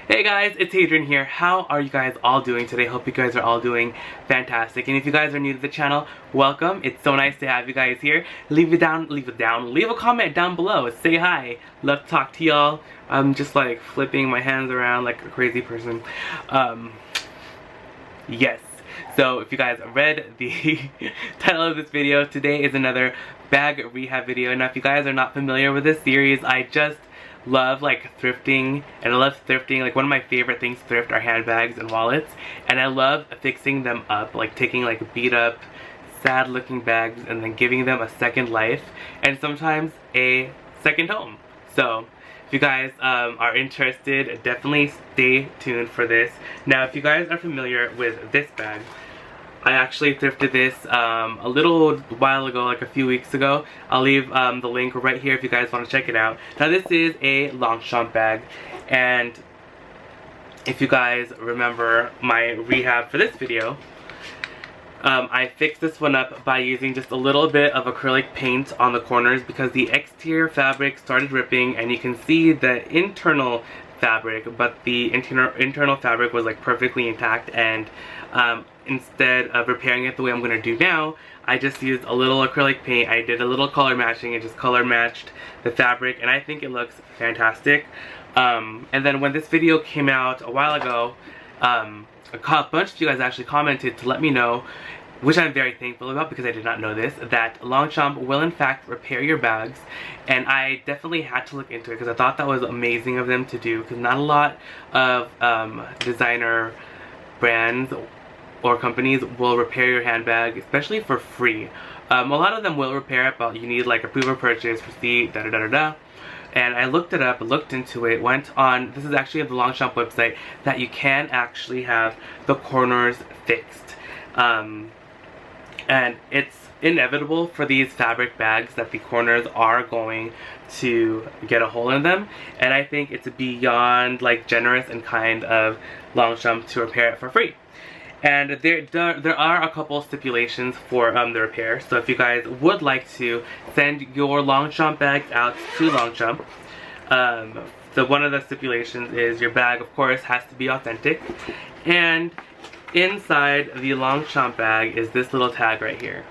Hey guys, it's Hadrian here. How are you guys all doing today? Hope you guys are all doing fantastic. And if you guys are new to the channel, welcome. It's so nice to have you guys here. Leave a comment down below. Say hi. Love to talk to y'all. I'm just like flipping my hands around like a crazy person. Yes. So if you guys read the title of this video, today is another bag rehab video. Now if you guys are not familiar with this series, I just love like thrifting, and I love thrifting. Like one of my favorite things to thrift are handbags and wallets, and I love fixing them up, like taking like beat up, sad looking bags and then giving them a second life and sometimes a second home. So if you guys are interested, definitely stay tuned for this. Now if you guys are familiar with this bag, I actually thrifted this a little while ago, like a few weeks ago. I'll leave the link right here if you guys want to check it out. Now this is a Longchamp bag, and if you guys remember my rehab for this video, I fixed this one up by using just a little bit of acrylic paint on the corners because the exterior fabric started ripping, and you can see the internal fabric, but the internal fabric was like perfectly intact, and instead of repairing it the way I'm going to do now, I just used a little acrylic paint. I did a little color matching and just color matched the fabric, and I think it looks fantastic. And then when this video came out a while ago, a bunch of you guys actually commented to let me know, which I'm very thankful about because I did not know this, that Longchamp will in fact repair your bags. And I definitely had to look into it because I thought that was amazing of them to do, because not a lot of designer brands or companies will repair your handbag, especially for free. A lot of them will repair it, but you need like a proof of purchase, receipt, da da da da da. And I looked it up, looked into it, went on, this is actually at the Longchamp website, that you can actually have the corners fixed. And it's inevitable for these fabric bags that the corners are going to get a hole in them, and I think it's beyond like generous and kind of Longchamp to repair it for free. And there are a couple stipulations for the repair. So if you guys would like to send your Longchamp bags out to Longchamp, so one of the stipulations is your bag, of course, has to be authentic. And inside the Longchamp bag is this little tag right here,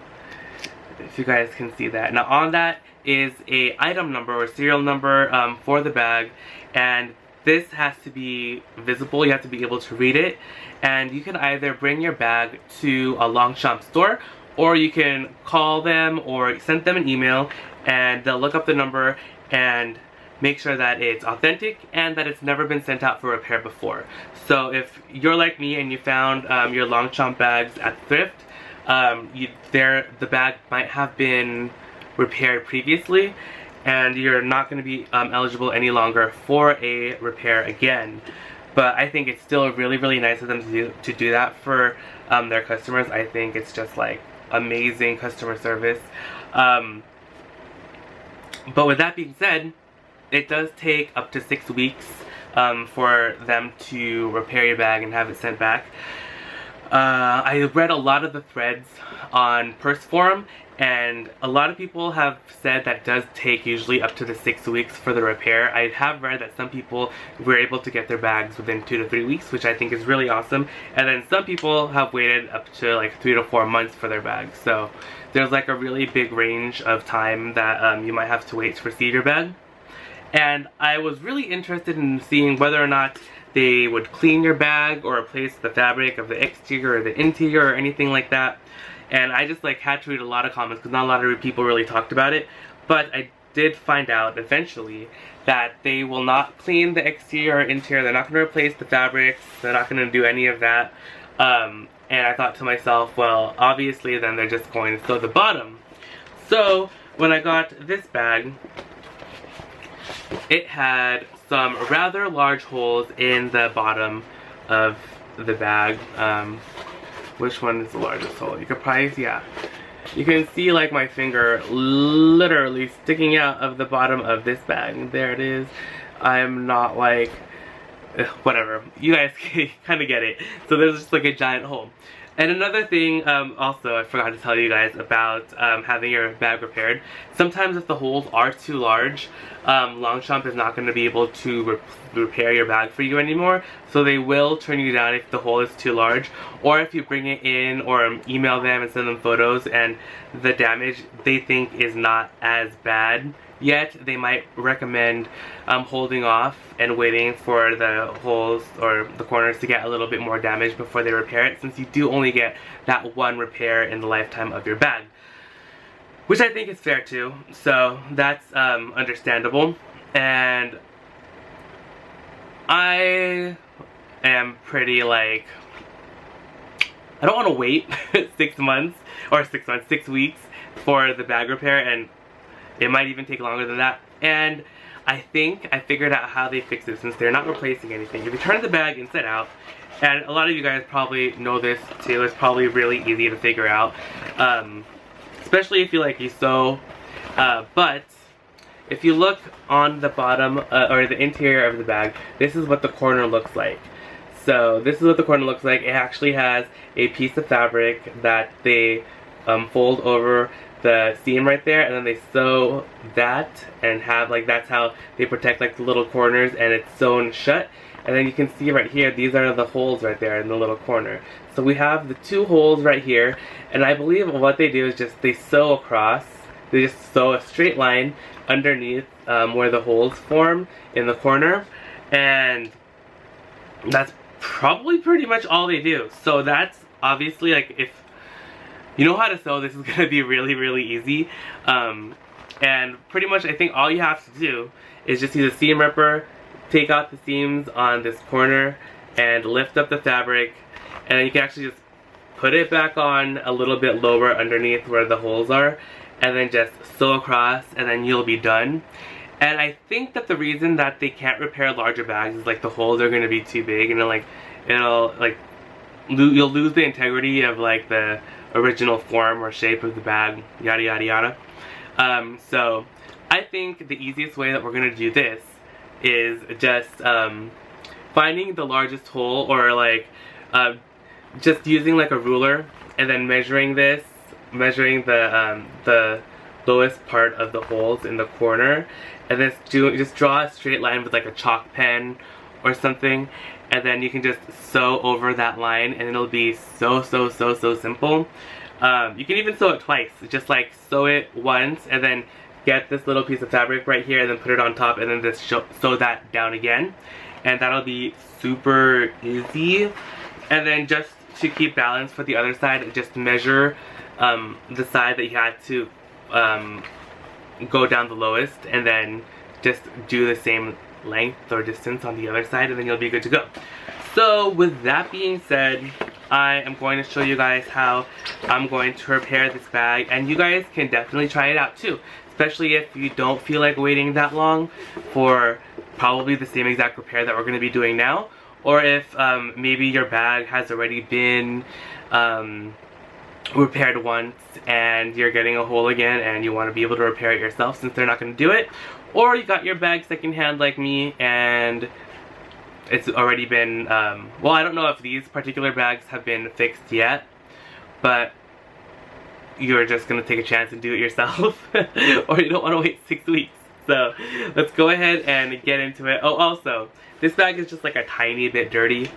if you guys can see that. Now on that is a item number or serial number for the bag, and this has to be visible. You have to be able to read it, and you can either bring your bag to a Longchamp store, or you can call them or send them an email, and they'll look up the number and make sure that it's authentic and that it's never been sent out for repair before. So if you're like me and you found your Longchamp bags at thrift, the bag might have been repaired previously, and you're not going to be eligible any longer for a repair again. But I think it's still really, really nice of them to do that for their customers. I think it's just like amazing customer service. But with that being said, it does take up to 6 weeks for them to repair your bag and have it sent back. I read a lot of the threads on Purse Forum, and a lot of people have said that it does take usually up to the 6 weeks for the repair. I have read that some people were able to get their bags within 2 to 3 weeks, which I think is really awesome. And then some people have waited up to like 3 to 4 months for their bags. So there's like a really big range of time that you might have to wait to receive your bag. And I was really interested in seeing whether or not they would clean your bag or replace the fabric of the exterior or the interior or anything like that. And I just like had to read a lot of comments because not a lot of people really talked about it. But I did find out eventually that they will not clean the exterior or interior. They're not going to replace the fabrics. They're not going to do any of that. And I thought to myself, well, obviously then they're just going to sew the bottom. So when I got this bag, it had some rather large holes in the bottom of the bag. Which one is the largest hole? You could probably, yeah. You can see like my finger literally sticking out of the bottom of this bag. There it is. I'm not like, whatever. You guys kind of get it. So there's just like a giant hole. And another thing, also, I forgot to tell you guys about having your bag repaired. Sometimes if the holes are too large, Longchamp is not going to be able to repair your bag for you anymore. So they will turn you down if the hole is too large. Or if you bring it in or email them and send them photos and the damage they think is not as bad yet, they might recommend holding off and waiting for the holes or the corners to get a little bit more damage before they repair it, since you do only get that one repair in the lifetime of your bag, which I think is fair too. So that's understandable. And I am pretty like, I don't want to wait 6 months or 6 weeks for the bag repair, and it might even take longer than that. And I think I figured out how they fix it, since they're not replacing anything. If you turn the bag inside out, and a lot of you guys probably know this too, it's probably really easy to figure out, especially if you sew. But if you look on the bottom or the interior of the bag, this is what the corner looks like. So this is what the corner looks like. It actually has a piece of fabric that they fold over the seam right there, and then they sew that and have that's how they protect the little corners, and it's sewn shut. And then you can see right here, these are the holes right there in the little corner. So we have the 2 holes right here, and I believe what they do is just they sew across. They just sew a straight line underneath where the holes form in the corner, and that's probably pretty much all they do. So that's obviously, if you know how to sew, this is going to be really, really easy. And pretty much I think all you have to do is just use a seam ripper, take out the seams on this corner, and lift up the fabric, and then you can actually just put it back on a little bit lower underneath where the holes are, and then just sew across, and then you'll be done. And I think that the reason that they can't repair larger bags is the holes are going to be too big, and then you'll lose the integrity of the original form or shape of the bag, yada yada yada. So I think the easiest way that we're going to do this is just finding the largest hole, or just using a ruler and then measuring the lowest part of the holes in the corner, and then just draw a straight line with a chalk pen or something, and then you can just sew over that line, and it'll be so simple. You can even sew it twice. Just sew it once, and then get this little piece of fabric right here, and then put it on top, and then just sew that down again, and that'll be super easy. And then just to keep balance for the other side, just measure the side that you had to go down the lowest, and then just do the same length or distance on the other side, and then you'll be good to go. So with that being said, I am going to show you guys how I'm going to repair this bag, and you guys can definitely try it out too, especially if you don't feel like waiting that long for probably the same exact repair that we're going to be doing now, or if maybe your bag has already been repaired once and you're getting a hole again and you want to be able to repair it yourself since they're not going to do it, or you got your bag secondhand like me and it's already been, well, I don't know if these particular bags have been fixed yet, but you're just going to take a chance and do it yourself, or you don't want to wait 6 weeks. So let's go ahead and get into it. Oh, also, this bag is just a tiny bit dirty.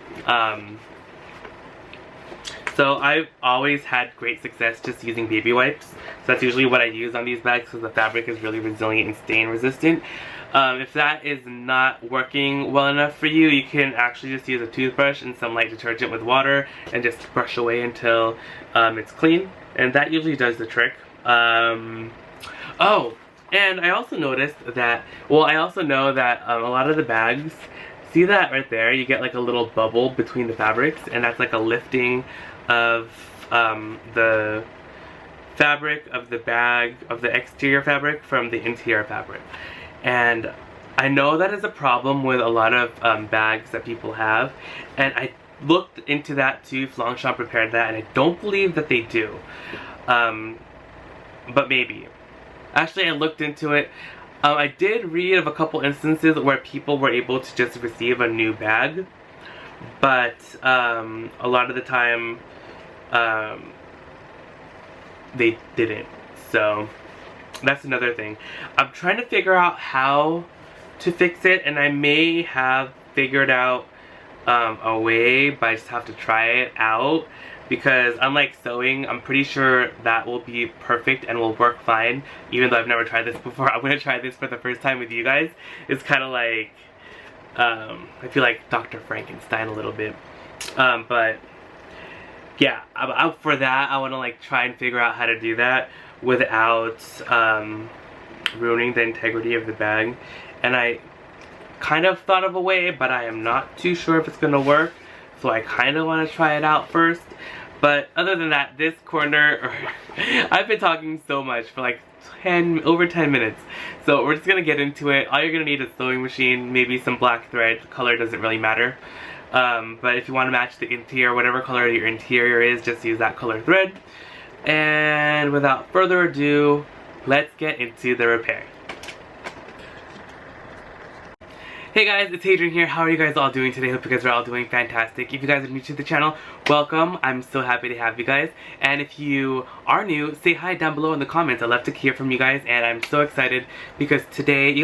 So I've always had great success just using baby wipes. So that's usually what I use on these bags because the fabric is really resilient and stain resistant. If that is not working well enough for you, you can actually just use a toothbrush and some light detergent with water and just brush away until it's clean. And that usually does the trick. Oh, and I also noticed that, well, I also know that a lot of the bags, see that right there? You get a little bubble between the fabrics, and that's a lifting of the fabric of the bag, of the exterior fabric from the interior fabric. And I know that is a problem with a lot of bags that people have, and I looked into that too if Longchamp repaired that, and I don't believe that they do, but maybe. Actually, I looked into it. I did read of a couple instances where people were able to just receive a new bag, but a lot of the time they didn't. So that's another thing. I'm trying to figure out how to fix it, and I may have figured out a way, but I just have to try it out, because unlike sewing, I'm pretty sure that will be perfect and will work fine, even though I've never tried this before. I'm gonna try this for the first time with you guys. It's kind of like, I feel like Dr. Frankenstein a little bit. But yeah, for that, I want to like try and figure out how to do that without ruining the integrity of the bag. And I kind of thought of a way, but I am not too sure if it's gonna work, so I kind of want to try it out first. But other than that, this corner, I've been talking so much for like over 10 minutes, so we're just gonna get into it. All you're gonna need is a sewing machine, maybe some black thread. The color doesn't really matter, but if you want to match the interior, whatever color your interior is, just use that color thread. And without further ado, let's get into the repair. Hey guys, it's Hadrian here. How are you guys all doing today? Hope you guys are all doing fantastic. If you guys are new to the channel, welcome. I'm so happy to have you guys. And if you are new, say hi down below in the comments. I'd love to hear from you guys, and I'm so excited because today, you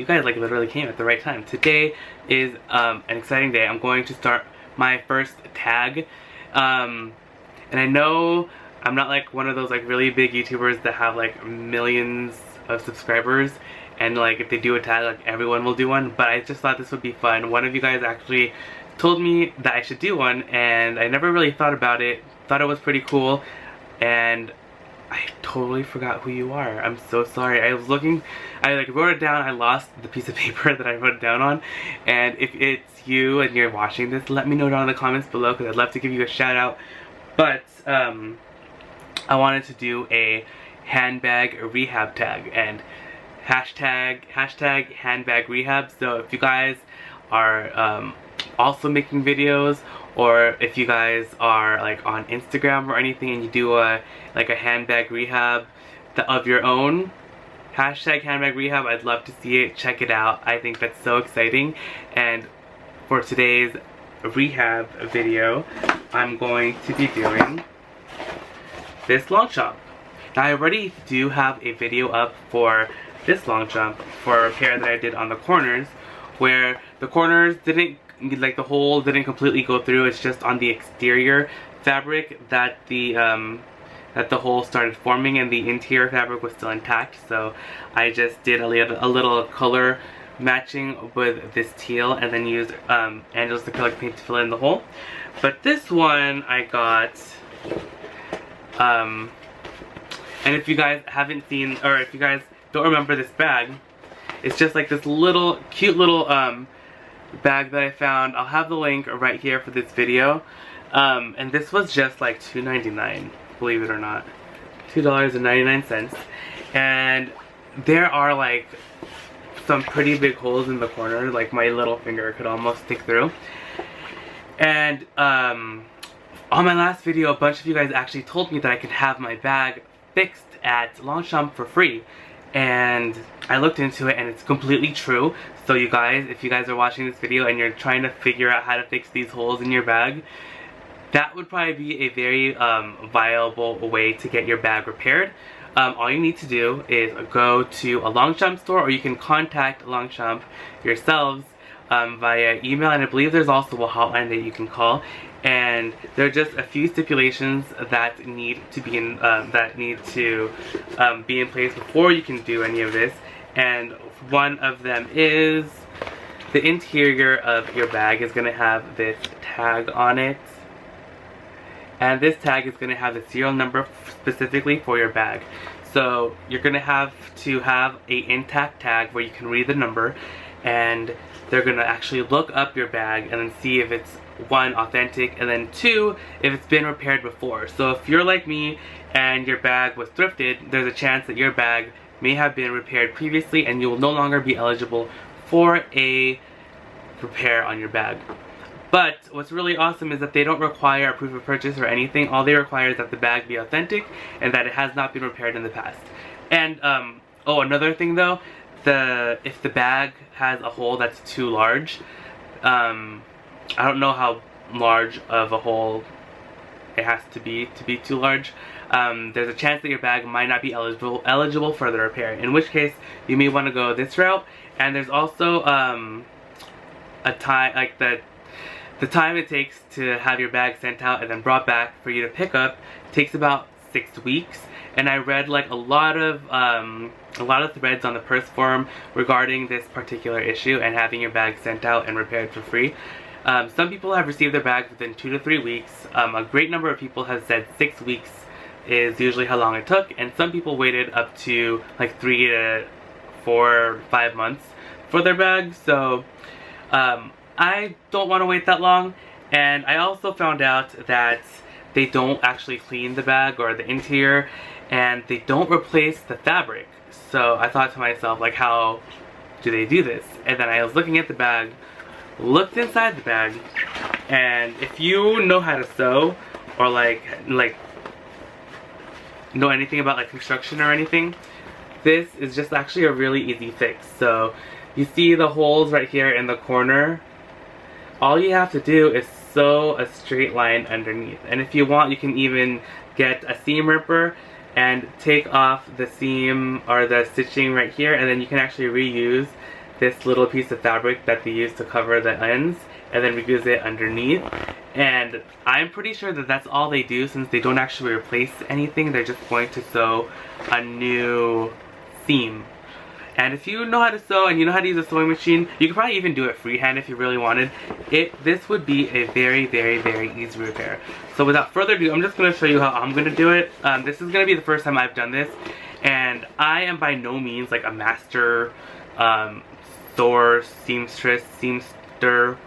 guys like literally came at the right time. Today is an exciting day. I'm going to start my first tag. And I know I'm not like one of those like really big YouTubers that have like millions of subscribers, and like if they do a tag, like everyone will do one, but I just thought this would be fun. One of you guys actually told me that I should do one, and I never really thought about it. Thought it was pretty cool, and I totally forgot who you are. I'm so sorry. I was looking, I like wrote it down, I lost the piece of paper that I wrote it down on, and if it's you and you're watching this, let me know down in the comments below, because I'd love to give you a shout out. But I wanted to do a handbag rehab tag, and hashtag handbag rehab. So if you guys are also making videos, or if you guys are like on Instagram or anything and you do like a handbag rehab of your own, hashtag handbag rehab, I'd love to see it. Check it out. I think that's so exciting. And for today's rehab video, I'm going to be doing this Longchamp. Now I already do have a video up for this Longchamp for a repair that I did on the corners, where the corners didn't, like the hole didn't completely go through. It's just on the exterior fabric that the hole started forming, and the interior fabric was still intact. So I just did a little color matching with this teal, and then used Angel's acrylic paint to fill in the hole. But this one I got, and if you guys haven't seen, or if you guys don't remember this bag, it's just like this little cute little bag that I found. I'll have the link right here for this video, and this was just like $2.99, believe it or not, $2.99, and there are like some pretty big holes in the corner, like my little finger could almost stick through. And on my last video, a bunch of you guys actually told me that I could have my bag fixed at Longchamp for free, and I looked into it, and it's completely true. So you guys, if you guys are watching this video and you're trying to figure out how to fix these holes in your bag, that would probably be a very viable way to get your bag repaired. All you need to do is go to a Longchamp store, or you can contact Longchamp yourselves via email, and I believe there's also a hotline that you can call. And there are just a few stipulations that need to be in place before you can do any of this. And one of them is the interior of your bag is going to have this tag on it, and this tag is going to have the serial number specifically for your bag. So you're going to have a intact tag where you can read the number, and they're going to actually look up your bag and then see if it's, one, authentic, and then two, if it's been repaired before. So if you're like me and your bag was thrifted, there's a chance that your bag may have been repaired previously, and you will no longer be eligible for a repair on your bag. But what's really awesome is that they don't require a proof of purchase or anything. All they require is that the bag be authentic and that it has not been repaired in the past. And oh, another thing though, if the bag has a hole that's too large, I don't know how large of a hole it has to be too large, there's a chance that your bag might not be eligible for the repair, in which case you may want to go this route. And there's also a time, like the time it takes to have your bag sent out and then brought back for you to pick up takes about 6 weeks. And I read like a lot of threads on the purse forum regarding this particular issue and having your bag sent out and repaired for free. Some people have received their bags within 2 to 3 weeks. A great number of people have said 6 weeks is usually how long it took, and some people waited up to like 3 to 4, 5 months for their bags. So I don't want to wait that long. And I also found out that they don't actually clean the bag or the interior, and they don't replace the fabric. So I thought to myself, like, how do they do this? And then I was looking at the bag, looked inside the bag, and if you know how to sew or like know anything about like construction or anything, this is just actually a really easy fix. So you see the holes right here in the corner. All you have to do is sew a straight line underneath, and if you want you can even get a seam ripper and take off the seam or the stitching right here, and then you can actually reuse this little piece of fabric that they use to cover the ends and then reuse it underneath. And I'm pretty sure that that's all they do, since they don't actually replace anything. They're just going to sew a new seam. And if you know how to sew and you know how to use a sewing machine, you could probably even do it freehand if you really wanted. This would be a very, very, very easy repair. So without further ado, I'm just going to show you how I'm going to do it. This is going to be the first time I've done this, and I am by no means like a master sewer, seamstress, seamster.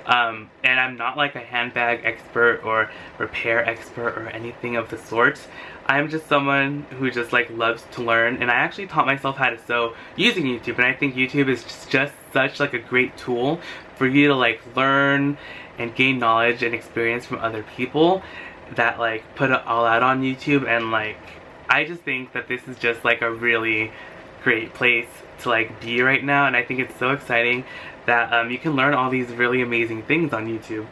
And I'm not like a handbag expert or repair expert or anything of the sort. I'm just someone who just like loves to learn, and I actually taught myself how to sew using YouTube, and I think YouTube is just such like a great tool for you to like learn and gain knowledge and experience from other people that like put it all out on YouTube. And like I just think that this is just like a really great place to like be right now, and I think it's so exciting that you can learn all these really amazing things on YouTube.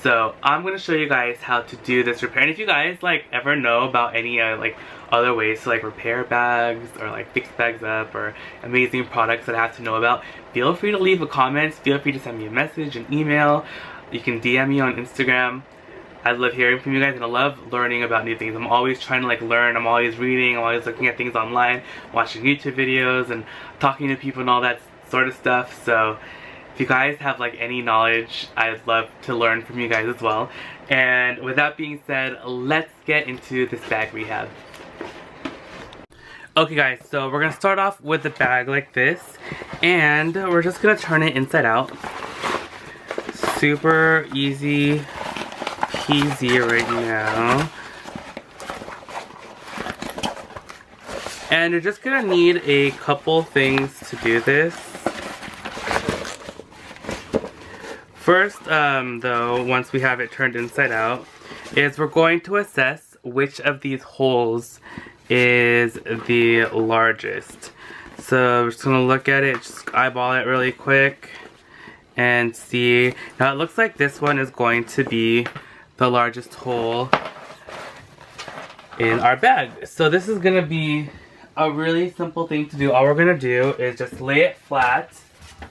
So I'm going to show you guys how to do this repair. And if you guys like ever know about any like other ways to like repair bags or like fix bags up or amazing products that I have to know about, feel free to leave a comment. Feel free to send me a message, an email. You can DM me on Instagram. I love hearing from you guys, and I love learning about new things. I'm always trying to like learn. I'm always reading. I'm always looking at things online, watching YouTube videos and talking to people and all that sort of stuff. So if you guys have like any knowledge, I'd love to learn from you guys as well. And with that being said, let's get into this bag rehab. Okay guys, so we're gonna start off with the bag like this, and we're just gonna turn it inside out. Super easy peasy right now. And you're just gonna need a couple things to do this. First, though, once we have it turned inside out, is we're going to assess which of these holes is the largest. So we're just going to look at it, just eyeball it really quick, and see. Now it looks like this one is going to be the largest hole in our bag. So this is going to be a really simple thing to do. All we're going to do is just lay it flat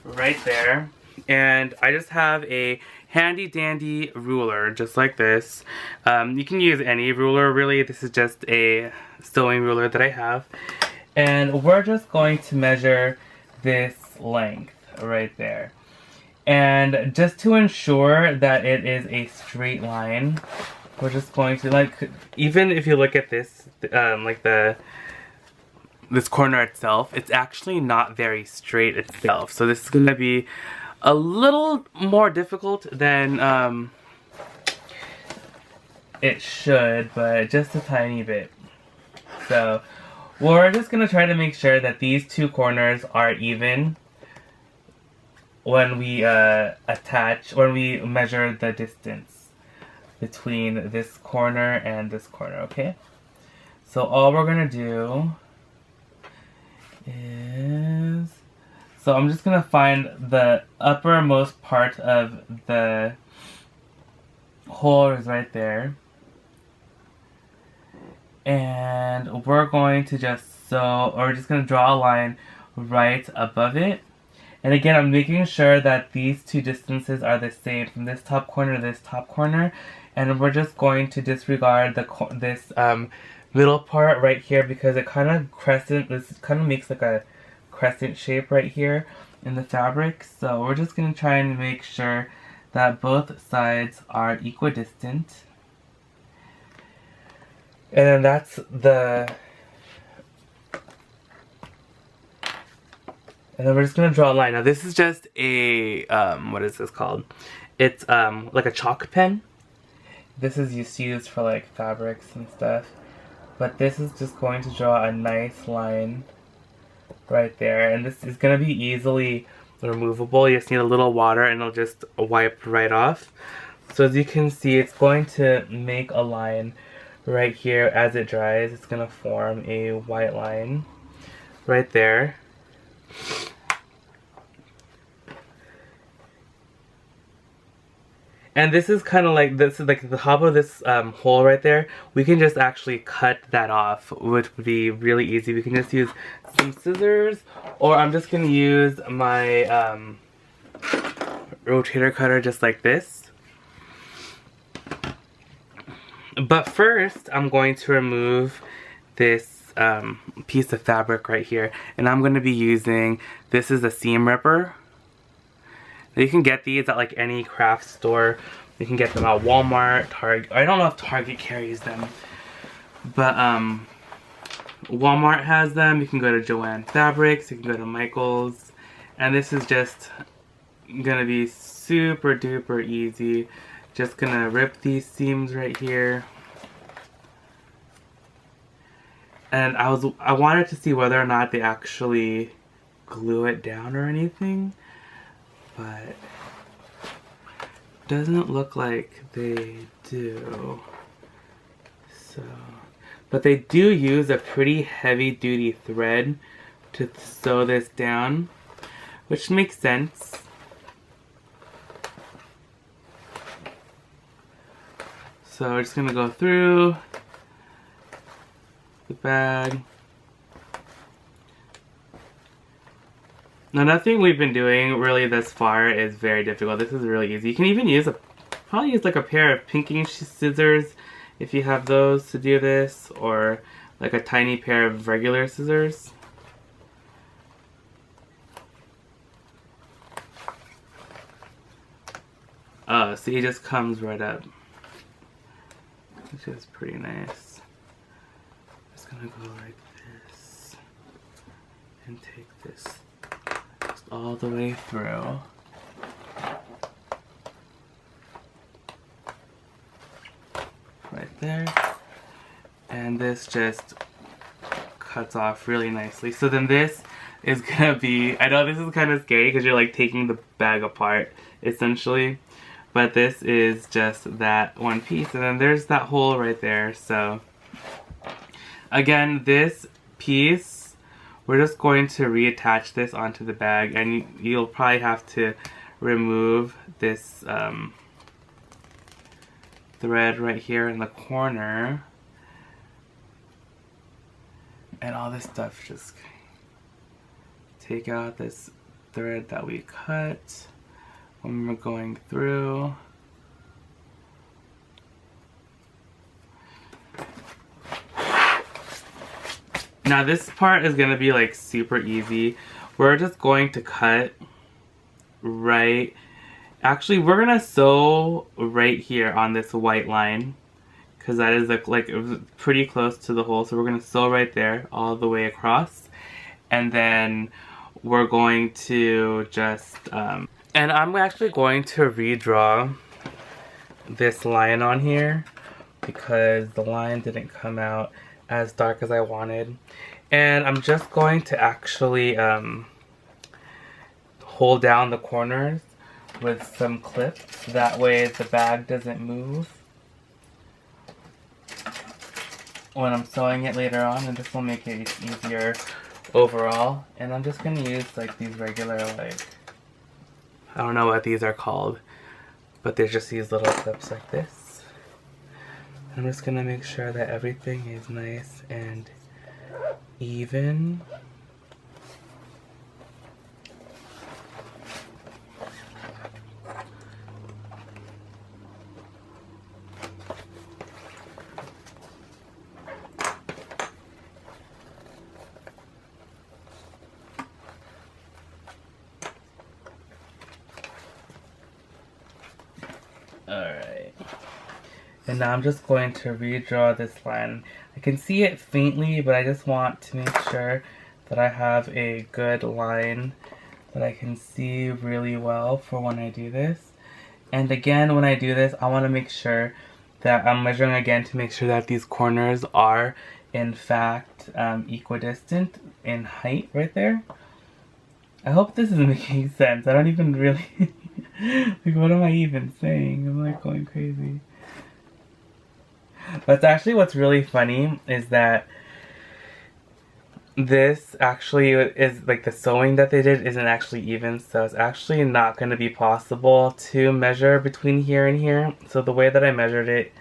right there. And I just have a handy dandy ruler, just like this. You can use any ruler really. This is just a sewing ruler that I have. And we're just going to measure this length right there. And just to ensure that it is a straight line, we're just going to, like, even if you look at this, like this corner itself, it's actually not very straight itself. So this is going to be a little more difficult than it should, but just a tiny bit. So we're just going to try to make sure that these two corners are even when we when we measure the distance between this corner and this corner, okay? So all we're going to do is, so I'm just going to find the uppermost part of the hole is right there. And we're going to just sew, or we're just going to draw a line right above it. And again, I'm making sure that these two distances are the same from this top corner to this top corner. And we're just going to disregard this middle part right here because it kind of this kind of makes like a crescent shape right here in the fabric. So we're just going to try and make sure that both sides are equidistant. And then that's and then we're just gonna draw a line. Now this is just a, what is this called? It's like a chalk pen. This is used for like fabrics and stuff. But this is just going to draw a nice line right there. And this is gonna be easily removable. You just need a little water and it'll just wipe right off. So as you can see, it's going to make a line right here. As it dries, it's gonna form a white line right there. And this is kind of like, this is like the top of this hole right there. We can just actually cut that off, which would be really easy. We can just use some scissors, or I'm just gonna use my rotator cutter just like this. But first, I'm going to remove this piece of fabric right here, and I'm going to be using, this is a seam ripper. You can get these at like any craft store. You can get them at Walmart, Target. I don't know if Target carries them, but Walmart has them. You can go to Joann Fabrics, you can go to Michael's, and this is just gonna be super duper easy. Just gonna rip these seams right here. And I wanted to see whether or not they actually glue it down or anything, but doesn't look like they do. So, but they do use a pretty heavy duty thread to sew this down, which makes sense. So we're just gonna go through the bag. Now, nothing we've been doing really thus far is very difficult. This is really easy. You can even use probably use like a pair of pinking scissors if you have those to do this, or like a tiny pair of regular scissors. See, it just comes right up, which is pretty nice. Just gonna go like this and take this all the way through. Right there. And this just cuts off really nicely. So then this is gonna be, I know this is kind of scary because you're like taking the bag apart essentially, but this is just that one piece, and then there's that hole right there. So again, this piece, we're just going to reattach this onto the bag, and you'll probably have to remove this thread right here in the corner, and all this stuff. Just take out this thread that we cut when we're going through. Now this part is gonna be like super easy. We're just going to cut right, actually we're gonna sew right here on this white line, because that is like pretty close to the hole. So we're gonna sew right there all the way across, and then we're going to just and I'm actually going to redraw this line on here because the line didn't come out as dark as I wanted. And I'm just going to actually hold down the corners with some clips. That way the bag doesn't move when I'm sewing it later on, and this will make it easier overall. And I'm just gonna use like these regular, like, I don't know what these are called, but there's just these little clips like this. I'm just gonna make sure that everything is nice and even. Alright. And now I'm just going to redraw this line. I can see it faintly, but I just want to make sure that I have a good line that I can see really well for when I do this. And again, when I do this, I want to make sure that I'm measuring again to make sure that these corners are in fact equidistant in height right there. I hope this is making sense. I don't even really like, what am I even saying? I'm like going crazy. But actually what's really funny is that this actually is like the sewing that they did isn't actually even, so it's actually not going to be possible to measure between here and here. So the way that I measured it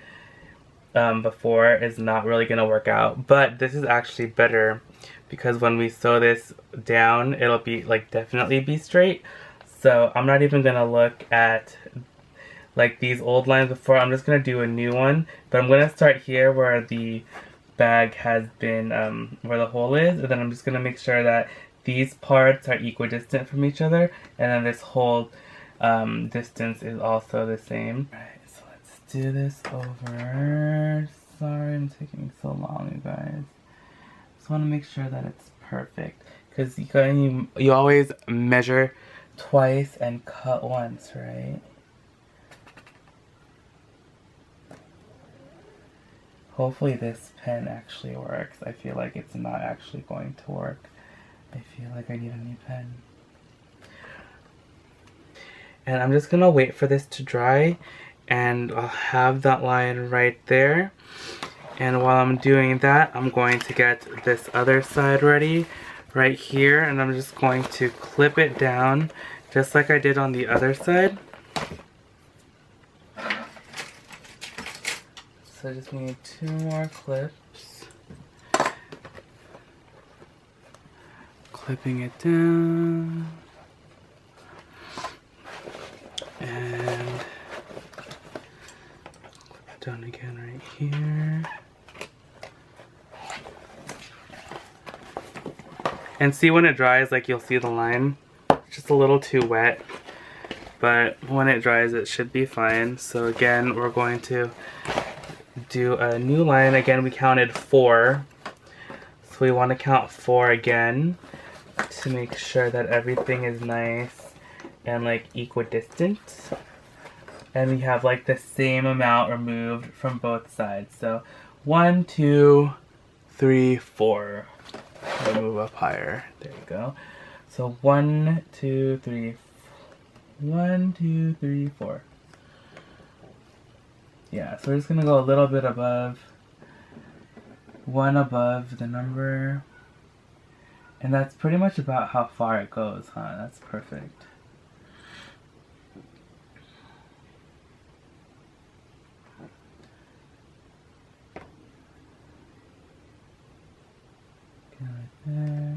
before is not really going to work out. But this is actually better because when we sew this down, it'll be like definitely be straight. So I'm not even going to look at like these old lines before. I'm just going to do a new one, but I'm going to start here where the bag has been, where the hole is, and then I'm just going to make sure that these parts are equidistant from each other, and then this whole distance is also the same. Alright, so let's do this over. Sorry I'm taking so long, you guys. Just want to make sure that it's perfect, because you always measure twice and cut once, right? Hopefully this pen actually works. I feel like it's not actually going to work. I feel like I need a new pen. And I'm just gonna wait for this to dry, and I'll have that line right there. And while I'm doing that, I'm going to get this other side ready right here, and I'm just going to clip it down just like I did on the other side. So I just need 2 more clips. Clipping it down. And clip it down again right here. And see when it dries, like you'll see the line. It's just a little too wet. But when it dries, it should be fine. So again, we're going to do a new line. Again, we counted 4, so we want to count 4 again to make sure that everything is nice and like equidistant, and we have like the same amount removed from both sides. So 1, 2, 3, 4. I'll move up higher. There you go. So 1, 2, 3, 1, 2, 3, 4. Yeah, so we're just gonna go a little bit above, 1 above the number, and that's pretty much about how far it goes, huh? That's perfect. Okay, right there.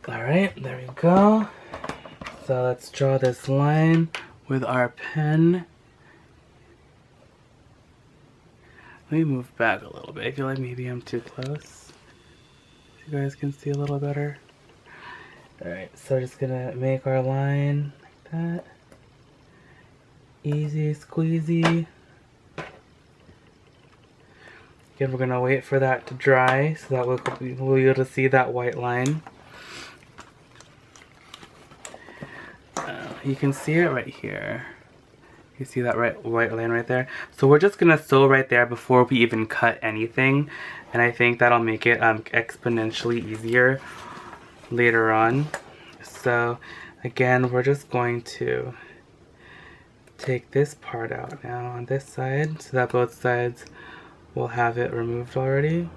Alright, there we go. So let's draw this line with our pen. Let me move back a little bit. I feel like maybe I'm too close. You guys can see a little better. Alright, so we're just gonna make our line like that. Easy squeezy. Again, we're gonna wait for that to dry so that we'll be able to see that white line. You can see it right here. You see that white line right there? So we're just gonna sew right there before we even cut anything, and I think that'll make it exponentially easier later on. So again, we're just going to take this part out now on this side so that both sides will have it removed already.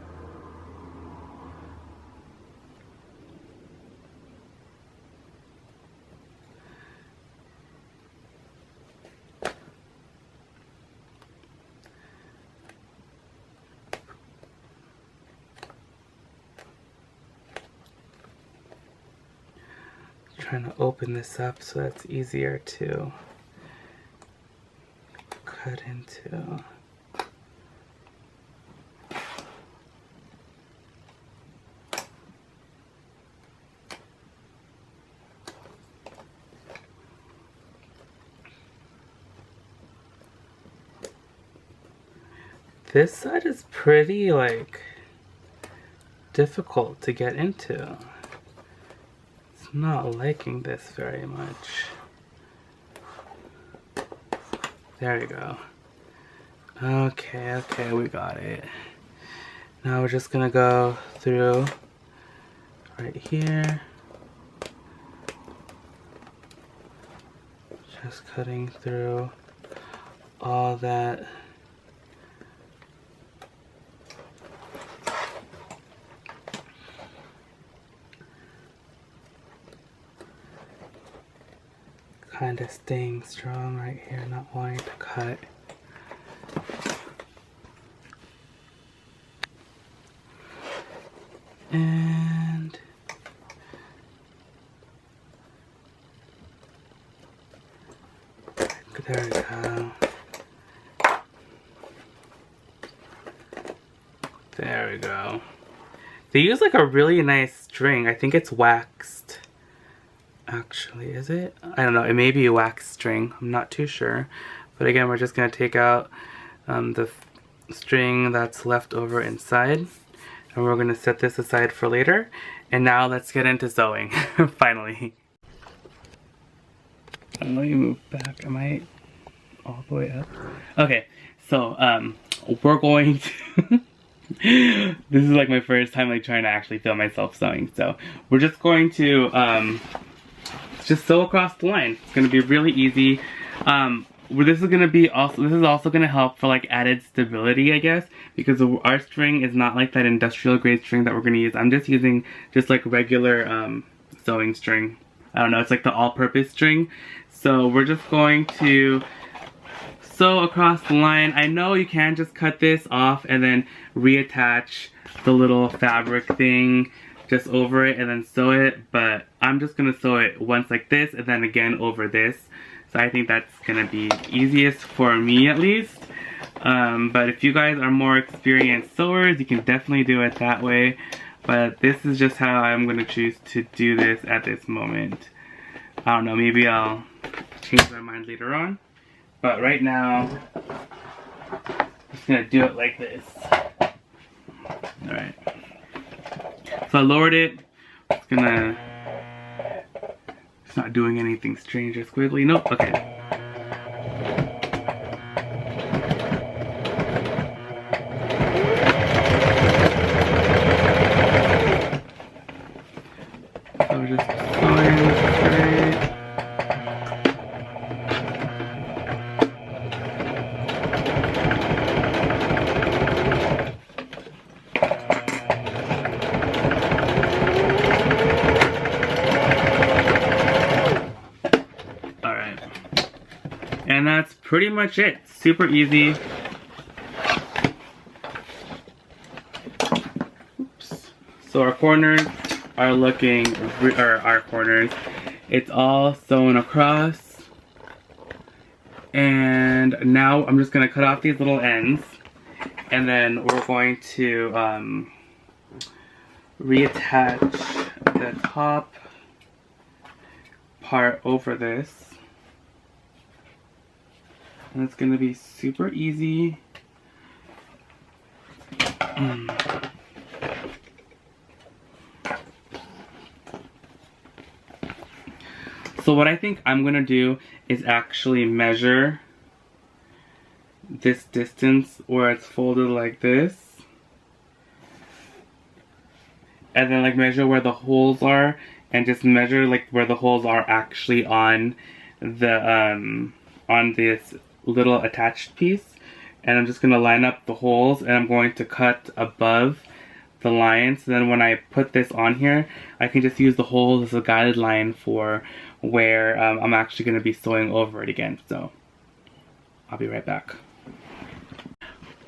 trying to open this up so it's easier to cut into. This side is pretty, like, difficult to get into. It's not liking this very much. There we go. Okay, we got it. Now we're just gonna go through right here. Just cutting through all that. Kind of staying strong right here, not wanting to cut. And there we go. There we go. They use like a really nice string. I think it's waxed. Actually, is it? I don't know. It may be a wax string. I'm not too sure. But again, we're just going to take out the string that's left over inside. And we're going to set this aside for later. And now let's get into sewing. Finally. Let me move back. Am I all the way up? Okay. So, we're going to... This is like my first time like trying to actually film myself sewing. So, we're just going to... just sew across the line. It's gonna be really easy. This is also gonna help for like added stability, I guess, because our string is not like that industrial grade string that we're gonna use. I'm just using just like regular sewing string. I don't know, it's like the all-purpose string. So we're just going to sew across the line. I know you can just cut this off and then reattach the little fabric thing just over it and then sew it, but I'm just gonna sew it once like this and then again over this. So I think that's gonna be easiest for me at least. But if you guys are more experienced sewers, you can definitely do it that way. But this is just how I'm gonna choose to do this at this moment. I don't know, maybe I'll change my mind later on. But right now, I'm just gonna do it like this. Alright. So I lowered it. It's gonna... It's not doing anything strange or squiggly. Nope. Okay. So we're just sewing straight. And that's pretty much it. Super easy. Oops. So our corners are looking, or our corners, it's all sewn across. And now I'm just gonna cut off these little ends. And then we're going to reattach the top part over this. And it's gonna be super easy. So what I think I'm gonna do is actually measure this distance where it's folded like this. And then like measure where the holes are and just measure like where the holes are actually on the on this little attached piece, and I'm just going to line up the holes and I'm going to cut above the line, so then when I put this on here I can just use the holes as a guided line for where I'm actually going to be sewing over it again. So I'll be right back.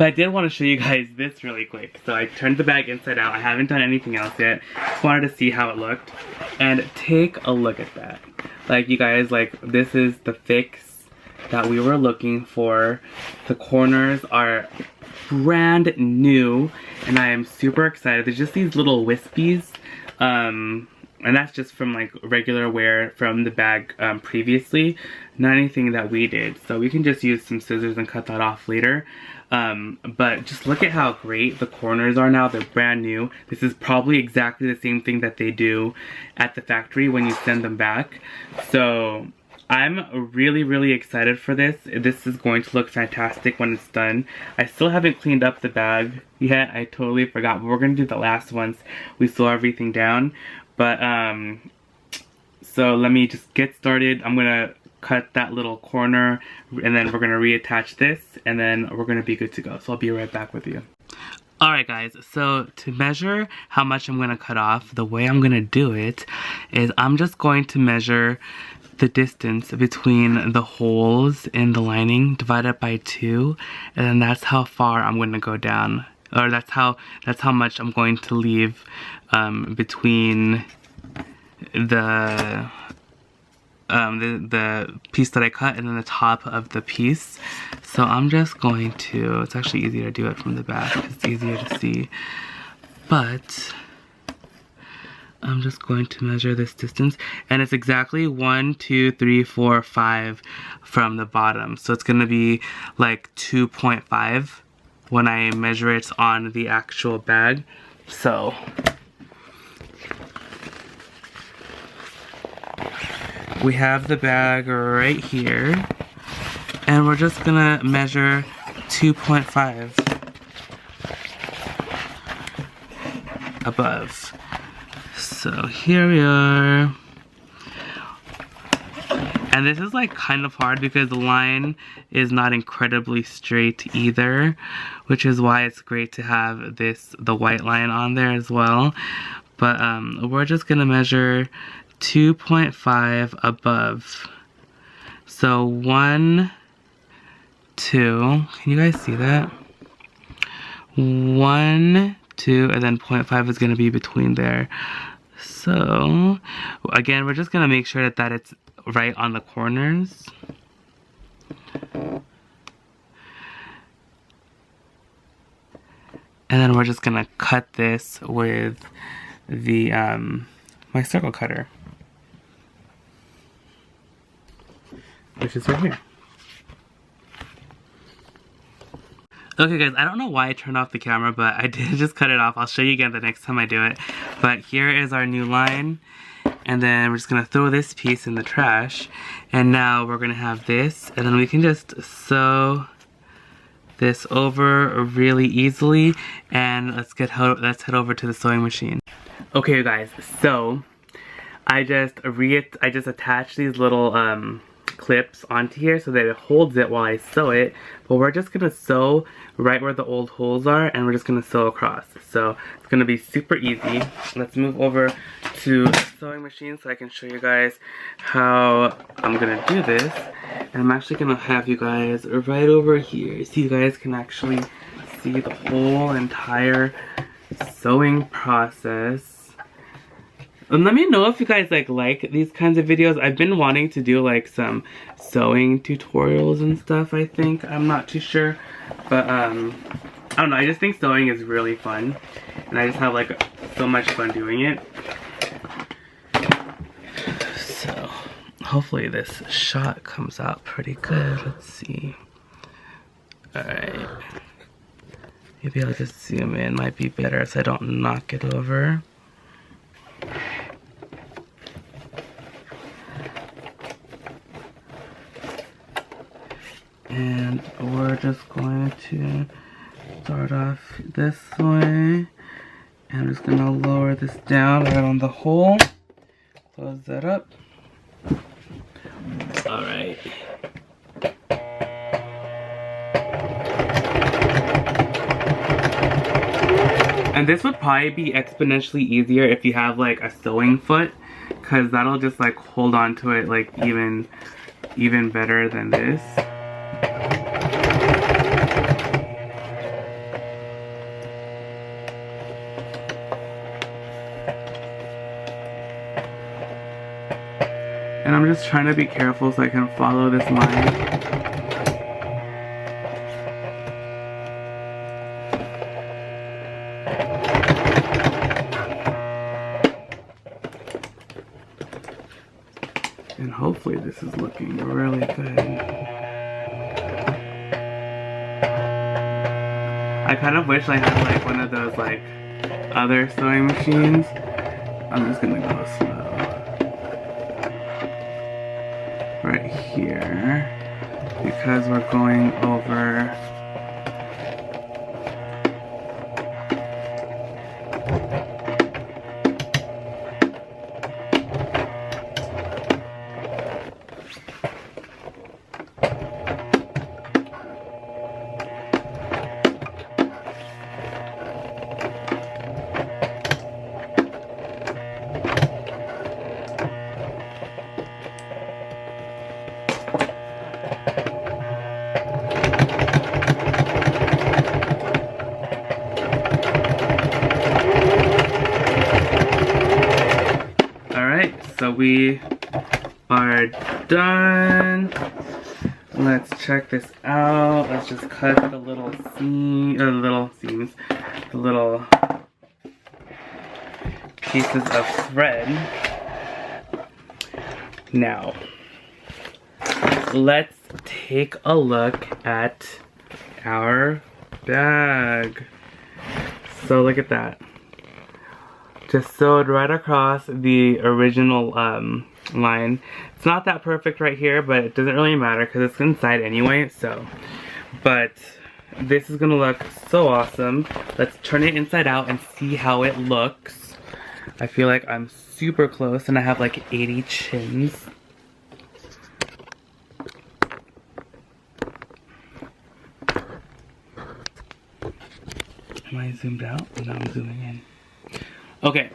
But I did want to show you guys this really quick. So I turned the bag inside out. I haven't done anything else yet. Just wanted to see how it looked. And take a look at that. Like, you guys, like, this is the fix that we were looking for. The corners are brand new, and I am super excited. There's just these little wispies. And that's just from like regular wear from the bag previously, not anything that we did. So we can just use some scissors and cut that off later. But just look at how great the corners are now. They're brand new. This is probably exactly the same thing that they do at the factory when you send them back. So I'm really excited for this. This is going to look fantastic when it's done. I still haven't cleaned up the bag yet. I totally forgot, but we're gonna do the last once we sew everything down. But so let me just get started. I'm gonna cut that little corner, and then we're gonna reattach this, and then we're gonna be good to go. So I'll be right back with you. Alright guys, so to measure how much I'm gonna cut off, the way I'm gonna do it is I'm just going to measure the distance between the holes in the lining, divide it by 2, and then that's how far I'm gonna go down. Or that's how much I'm going to leave between the piece that I cut and then the top of the piece. So I'm just going to, it's actually easier to do it from the back, it's easier to see. But I'm just going to measure this distance, and it's exactly 1, 2, 3, 4, 5 from the bottom. So it's gonna be like 2.5 when I measure it on the actual bag. So we have the bag right here, and we're just gonna measure 2.5 above. So here we are. And this is like kind of hard because the line is not incredibly straight either, which is why it's great to have the white line on there as well. But we're just gonna measure 2.5 above. So 1, 2, can you guys see that? 1, 2, and then 0.5 is gonna be between there. So again, we're just gonna make sure that it's right on the corners. And then we're just gonna cut this with the my circle cutter, which is right here. Okay guys, I don't know why I turned off the camera, but I did just cut it off. I'll show you again the next time I do it. But here is our new line. And then we're just gonna throw this piece in the trash. And now we're gonna have this, and then we can just sew this over really easily. And let's head over to the sewing machine. Okay guys, so I just attached these little clips onto here so that it holds it while I sew it. But we're just gonna sew right where the old holes are, and we're just gonna sew across. So it's gonna be super easy. Let's move over to the sewing machine so I can show you guys how I'm gonna do this. And I'm actually gonna have you guys right over here so you guys can actually see the whole entire sewing process. And let me know if you guys like these kinds of videos. I've been wanting to do like some sewing tutorials and stuff, I think. I'm not too sure. But I don't know, I just think sewing is really fun. And I just have like so much fun doing it. So hopefully this shot comes out pretty good. Let's see. Alright. Maybe I'll just zoom in, might be better so I don't knock it over. And we're just going to start off this way. And I'm just going to lower this down right on the hole. Close that up. Alright. And this would probably be exponentially easier if you have like a sewing foot, because that'll just like hold on to it like even better than this. And I'm just trying to be careful so I can follow this line. And hopefully this is looking really good. I kind of wish I had like one of those like other sewing machines. I'm just gonna go slow. Right here. Because we're going over so we are done. Let's check this out. Let's just cut the little seams, the little pieces of thread. Now, let's take a look at our bag. So look at that. Just sewed right across the original line. It's not that perfect right here, but it doesn't really matter because it's inside anyway, so. But this is gonna look so awesome. Let's turn it inside out and see how it looks. I feel like I'm super close and I have like 80 chins. Am I zoomed out? No, I'm zooming in. Okay,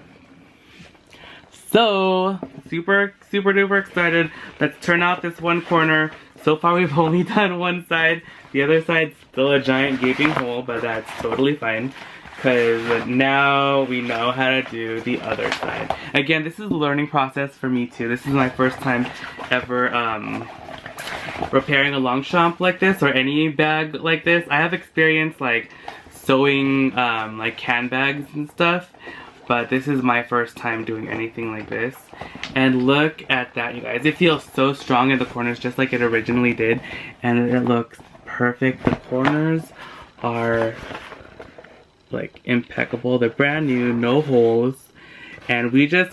so super duper excited. Let's turn out this one corner. So far we've only done one side. The other side's still a giant gaping hole, but that's totally fine because now we know how to do the other side. Again, this is a learning process for me too. This is my first time ever repairing a Longchamp like this or any bag like this. I have experience like sewing like handbags and stuff. But this is my first time doing anything like this. And look at that, you guys. It feels so strong in the corners just like it originally did. And it looks perfect. The corners are like impeccable. They're brand new, no holes. And we just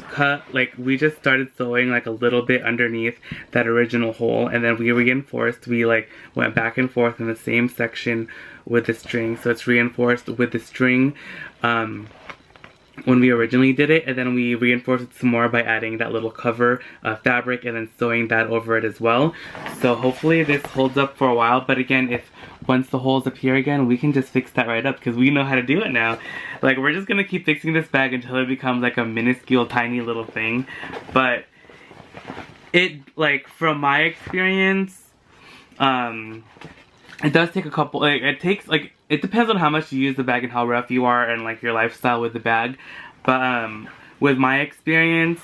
started sewing like a little bit underneath that original hole. And then we reinforced, we like went back and forth in the same section with the string. So it's reinforced with the string. When we originally did it, and then we reinforced it some more by adding that little cover fabric and then sewing that over it as well. So hopefully this holds up for a while, but again, if once the holes appear again, we can just fix that right up because we know how to do it now. Like, we're just gonna keep fixing this bag until it becomes like a minuscule tiny little thing. But it, like, from my experience, it does take a couple, like, it depends on how much you use the bag and how rough you are and like your lifestyle with the bag. But with my experience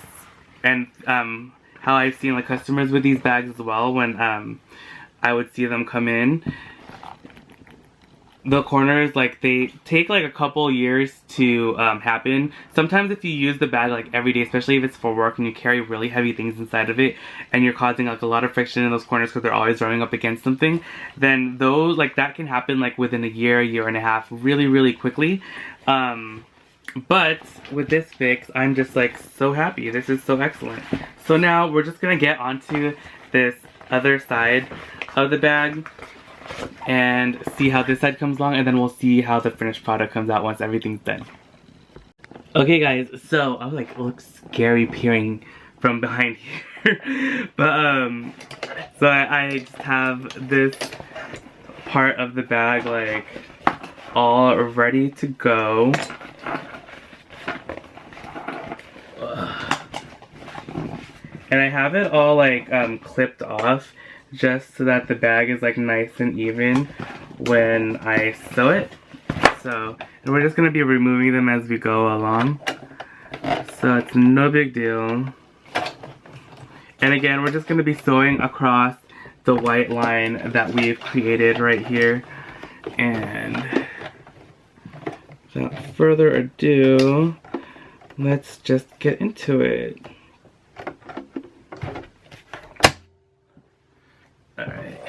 and how I've seen like customers with these bags as well, when I would see them come in, the corners, like, they take like a couple years to happen. Sometimes if you use the bag like every day, especially if it's for work and you carry really heavy things inside of it and you're causing like a lot of friction in those corners because they're always running up against something, then those, like, that can happen like within a year and a half really quickly. But with this fix, I'm just like so happy. This is so excellent. So now we're just gonna get onto this other side of the bag and see how this side comes along, and then we'll see how the finished product comes out once everything's done. Okay guys, so I was like, it looks scary peering from behind here. But so I just have this part of the bag like all ready to go. And I have it all like clipped off just so that the bag is like nice and even when I sew it. So, and we're just gonna be removing them as we go along. So it's no big deal. And again, we're just going to be sewing across the white line that we've created right here. And without further ado, let's just get into it. Alright.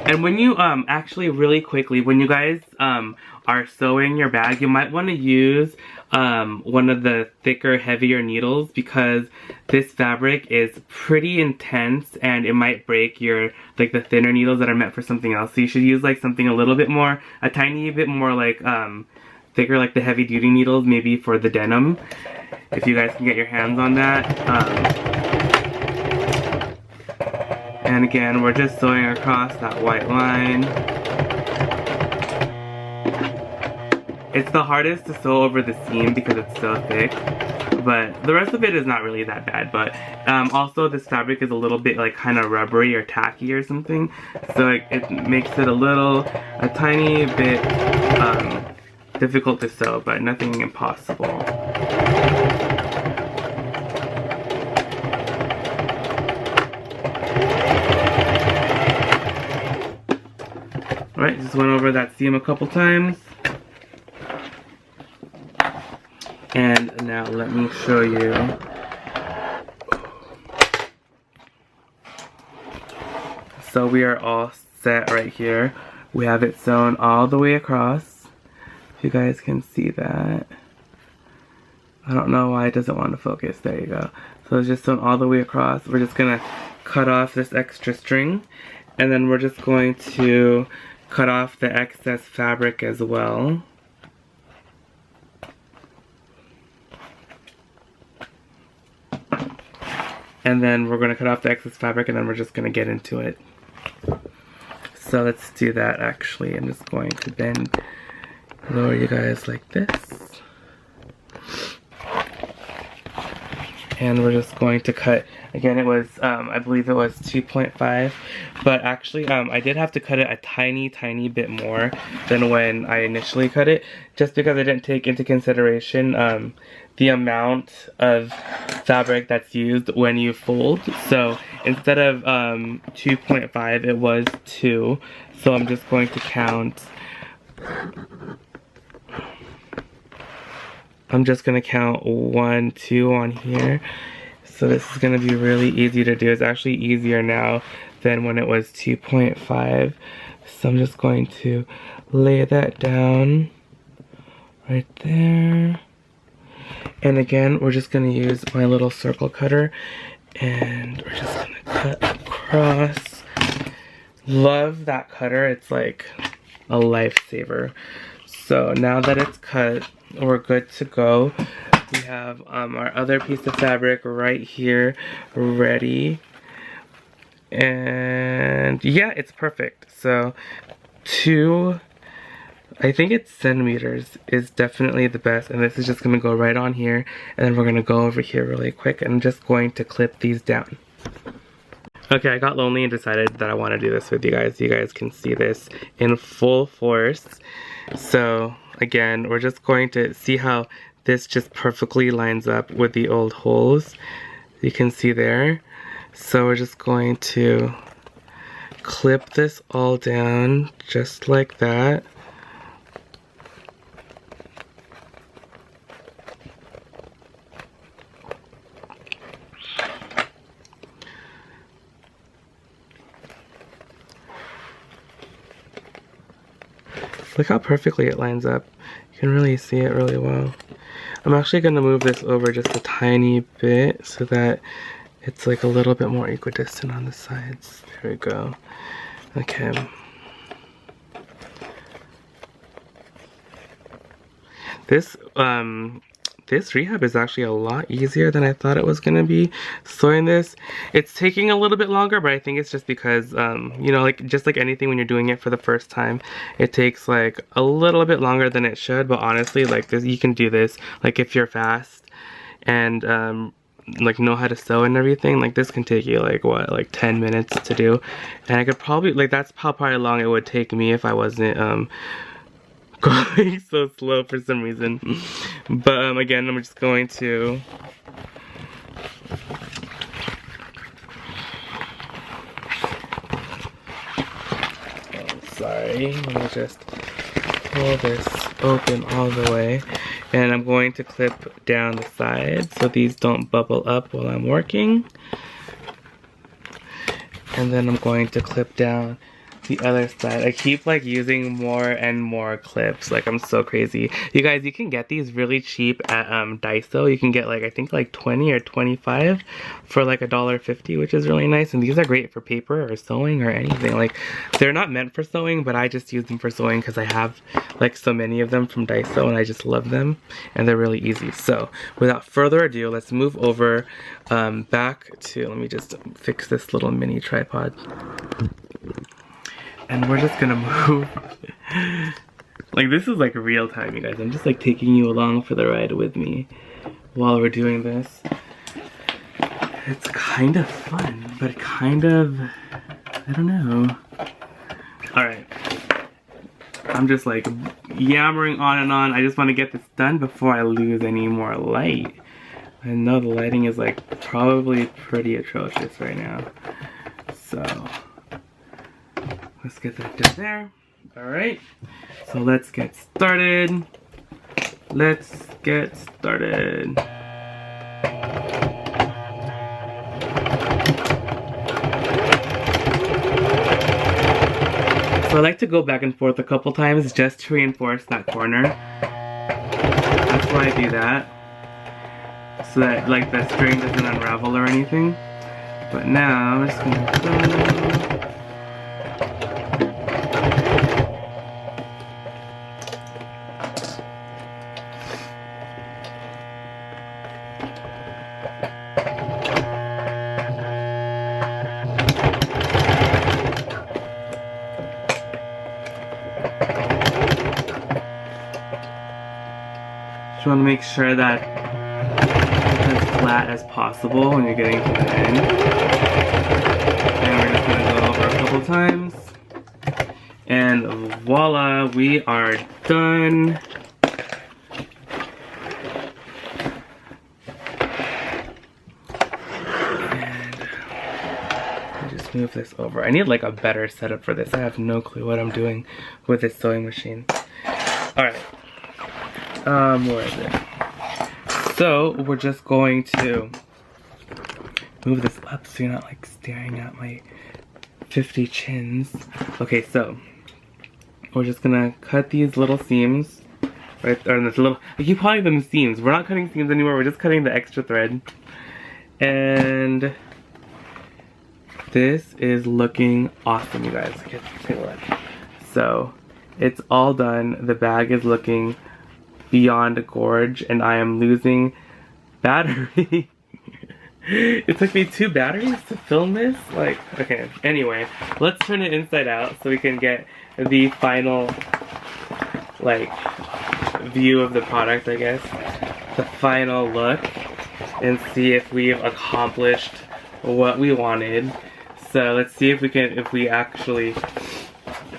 And when you actually really quickly, when you guys are sewing your bag, you might want to use one of the thicker, heavier needles, because this fabric is pretty intense and it might break your, like, the thinner needles that are meant for something else. So you should use like something a little bit more, a tiny bit more like thicker, like the heavy duty needles, maybe for the denim, if you guys can get your hands on that. And again, we're just sewing across that white line. It's the hardest to sew over the seam because it's so thick, but the rest of it is not really that bad. But also this fabric is a little bit like kind of rubbery or tacky or something, so it makes it a tiny bit difficult to sew, but nothing impossible. Alright, just went over that seam a couple times. And now let me show you. So we are all set right here. We have it sewn all the way across. If you guys can see that. I don't know why it doesn't want to focus. There you go. So it's just sewn all the way across. We're just gonna cut off this extra string, and then we're just going to cut off the excess fabric as well. And then we're going to cut off the excess fabric, and then we're just going to get into it. So let's do that actually. I'm just going to then lower you guys like this. And we're just going to cut, again it was, I believe it was 2.5, but actually I did have to cut it a tiny bit more than when I initially cut it, just because I didn't take into consideration the amount of fabric that's used when you fold. So instead of 2.5, it was 2, so I'm just going to count. I'm just going to count 1, 2 on here. So this is going to be really easy to do. It's actually easier now than when it was 2.5. So I'm just going to lay that down right there. And again, we're just going to use my little circle cutter. And we're just going to cut across. Love that cutter. It's like a lifesaver. So now that it's cut, we're good to go. We have our other piece of fabric right here ready, and yeah, it's perfect. So I think it's centimeters is definitely the best, and this is just going to go right on here, and then we're going to go over here really quick. I'm just going to clip these down. Okay, I got lonely and decided that I want to do this with you guys. You guys can see this in full force. So again, we're just going to see how this just perfectly lines up with the old holes. You can see there. So we're just going to clip this all down just like that. Look how perfectly it lines up. You can really see it really well. I'm actually going to move this over just a tiny bit so that it's like a little bit more equidistant on the sides. There we go. Okay. This rehab is actually a lot easier than I thought it was going to be. Sewing this, it's taking a little bit longer, but I think it's just because, you know, like just like anything when you're doing it for the first time, it takes like a little bit longer than it should. But honestly, like this, you can do this, like if you're fast and like know how to sew and everything, like this can take you like what, like 10 minutes to do. And I could probably, like that's how probably long it would take me if I wasn't going so slow for some reason. But again, I'm just going to sorry, let me just pull this open all the way. And I'm going to clip down the sides so these don't bubble up while I'm working. And then I'm going to clip down the other side. I keep like using more and more clips. Like, I'm so crazy. You guys, you can get these really cheap at Daiso. You can get like, I think like 20 or 25 for like $1.50, which is really nice. And these are great for paper or sewing or anything. Like, they're not meant for sewing, but I just use them for sewing because I have like so many of them from Daiso and I just love them. And they're really easy. So without further ado, let's move over back to, let me just fix this little mini tripod. And we're just gonna move. Like, this is like real time, you guys. I'm just like taking you along for the ride with me while we're doing this. It's kind of fun, but kind of, I don't know. Alright. I'm just like yammering on and on. I just want to get this done before I lose any more light. I know the lighting is like probably pretty atrocious right now. So let's get that done there. Alright, so let's get started. Let's get started. So I like to go back and forth a couple times just to reinforce that corner. That's why I do that. So that like the string doesn't unravel or anything. But now I'm just gonna go. Just want to make sure that it's as flat as possible when you're getting to the end. And we're just going to go over a couple times. And voila, we are done. And I'll just move this over. I need like a better setup for this. I have no clue what I'm doing with this sewing machine. Alright. Where is it? So, we're just going to move this up so you're not like staring at my 50 chins. Okay, so we're just gonna cut these little seams. Right, or this little, I keep calling them seams. We're not cutting seams anymore, we're just cutting the extra thread. And this is looking awesome, you guys. Take a look. So, it's all done. The bag is looking beyond gorge, and I am losing battery. It took me 2 batteries to film this. Like, okay, anyway, let's turn it inside out so we can get the final, like, view of the product, I guess. The final look, and see if we've accomplished what we wanted. So let's see if we actually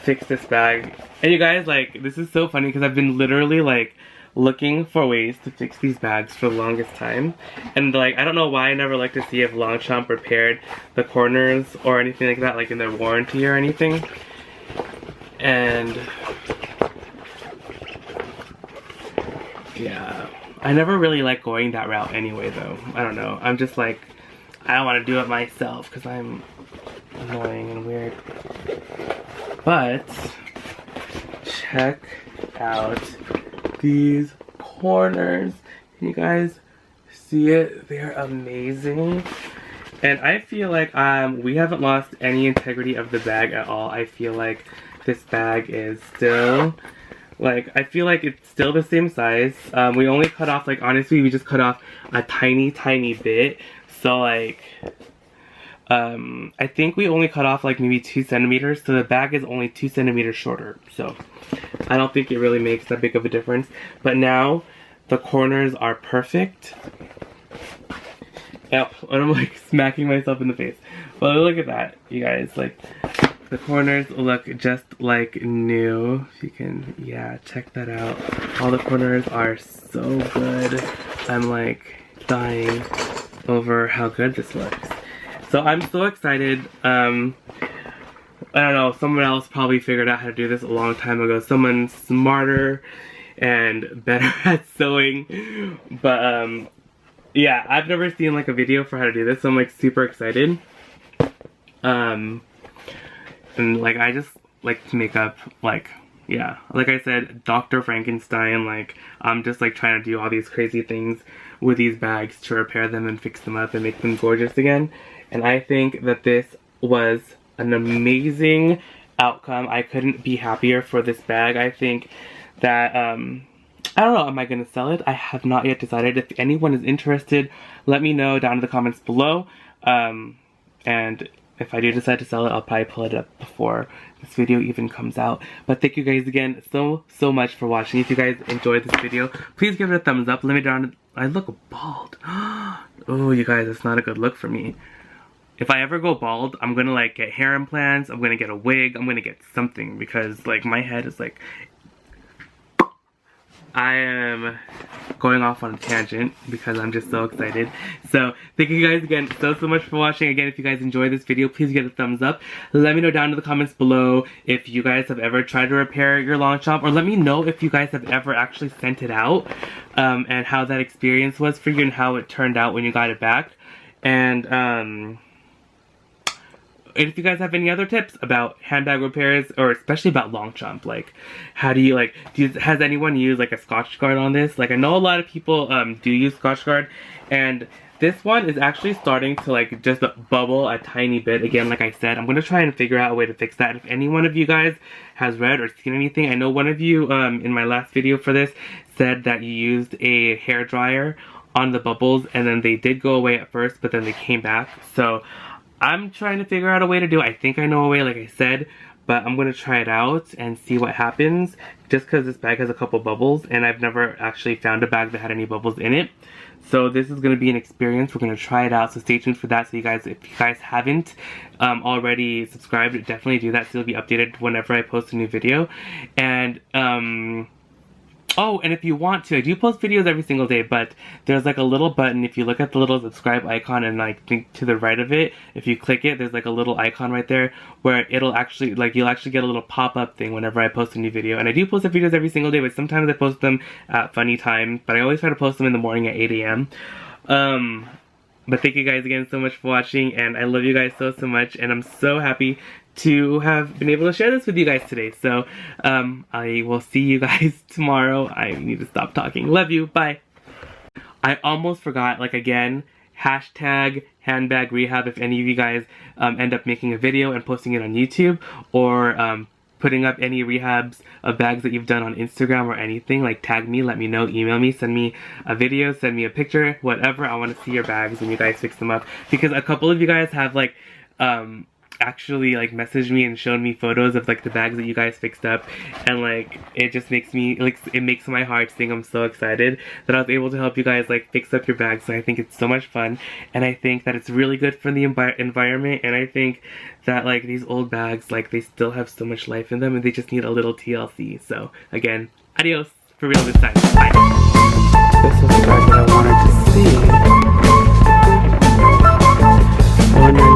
fix this bag. And you guys, like, this is so funny because I've been literally, like, looking for ways to fix these bags for the longest time, and like I don't know why I never like to see if Longchamp repaired the corners or anything like that, like in their warranty or anything. And yeah, I never really like going that route anyway though. I don't know, I'm just like, I don't want to do it myself because I'm annoying and weird. But check out these corners. Can you guys see it? They're amazing. And I feel like we haven't lost any integrity of the bag at all. I feel like this bag is still, like, I feel like it's still the same size. We only cut off, like, honestly, we just cut off a tiny bit. So like, I think we only cut off like maybe 2 centimeters, so the bag is only 2 centimeters shorter. So I don't think it really makes that big of a difference. But now the corners are perfect. Yep, and I'm like smacking myself in the face. But look at that, you guys. Like, The corners look just like new. If you can, yeah, check that out. All the corners are so good. I'm like dying over how good this looks. So I'm so excited. I don't know, someone else probably figured out how to do this a long time ago. Someone smarter and better at sewing. But yeah, I've never seen like a video for how to do this, so I'm like super excited. And like I just like to make up, like, yeah, like I said, Dr. Frankenstein. Like I'm just like trying to do all these crazy things with these bags to repair them and fix them up and make them gorgeous again. And I think that this was an amazing outcome. I couldn't be happier for this bag. I think that I don't know, am I gonna sell it? I have not yet decided. If anyone is interested, let me know down in the comments below. And if I do decide to sell it, I'll probably pull it up before this video even comes out. But thank you guys again so much for watching. If you guys enjoyed this video, please give it a thumbs up. Let me down. I look bald. Oh, you guys, it's not a good look for me. If I ever go bald, I'm gonna like get hair implants, I'm gonna get a wig, I'm gonna get something, because like my head is like, I am going off on a tangent because I'm just so excited. So thank you guys again so much for watching. Again, if you guys enjoyed this video, please give it a thumbs up. Let me know down in the comments below if you guys have ever tried to repair your Longchamp, or let me know if you guys have ever actually sent it out, and how that experience was for you and how it turned out when you got it back. And if you guys have any other tips about handbag repairs, or especially about Longchamp, like how do you like, has anyone used like a Scotch Guard on this? Like I know a lot of people do use Scotch Guard, and this one is actually starting to like just bubble a tiny bit. Again, like I said, I'm gonna try and figure out a way to fix that. If any one of you guys has read or seen anything, I know one of you in my last video for this said that you used a hair dryer on the bubbles, and then they did go away at first, but then they came back. So I'm trying to figure out a way to do it. I think I know a way, like I said, but I'm going to try it out and see what happens, just because this bag has a couple bubbles, and I've never actually found a bag that had any bubbles in it. So this is going to be an experience. We're going to try it out, so stay tuned for that. So you guys, if you guys haven't already subscribed, definitely do that so you'll be updated whenever I post a new video. And oh, and if you want to, I do post videos every single day, but there's like a little button. If you look at the little subscribe icon and like think to the right of it, if you click it, there's like a little icon right there where it'll actually, like, you'll actually get a little pop-up thing whenever I post a new video. And I do post the videos every single day, but sometimes I post them at funny times, but I always try to post them in the morning at 8 a.m. But thank you guys again so much for watching, and I love you guys so much, and I'm so happy to have been able to share this with you guys today. So I will see you guys tomorrow. I need to stop talking. Love you. Bye. I almost forgot, like, again, hashtag Handbag Rehab. If any of you guys end up making a video and posting it on YouTube, or putting up any rehabs of bags that you've done on Instagram or anything, like, tag me, let me know, email me, send me a video, send me a picture, whatever. I want to see your bags when you guys fix them up, because a couple of you guys have like actually like messaged me and shown me photos of like the bags that you guys fixed up, and like it just makes me like, it makes my heart sing. I'm so excited that I was able to help you guys like fix up your bags. So I think it's so much fun, and I think that it's really good for the environment, and I think that like these old bags, like, they still have so much life in them, and they just need a little TLC. So again, adios for real this time. Bye. This was the bag that I wanted to see. I wonder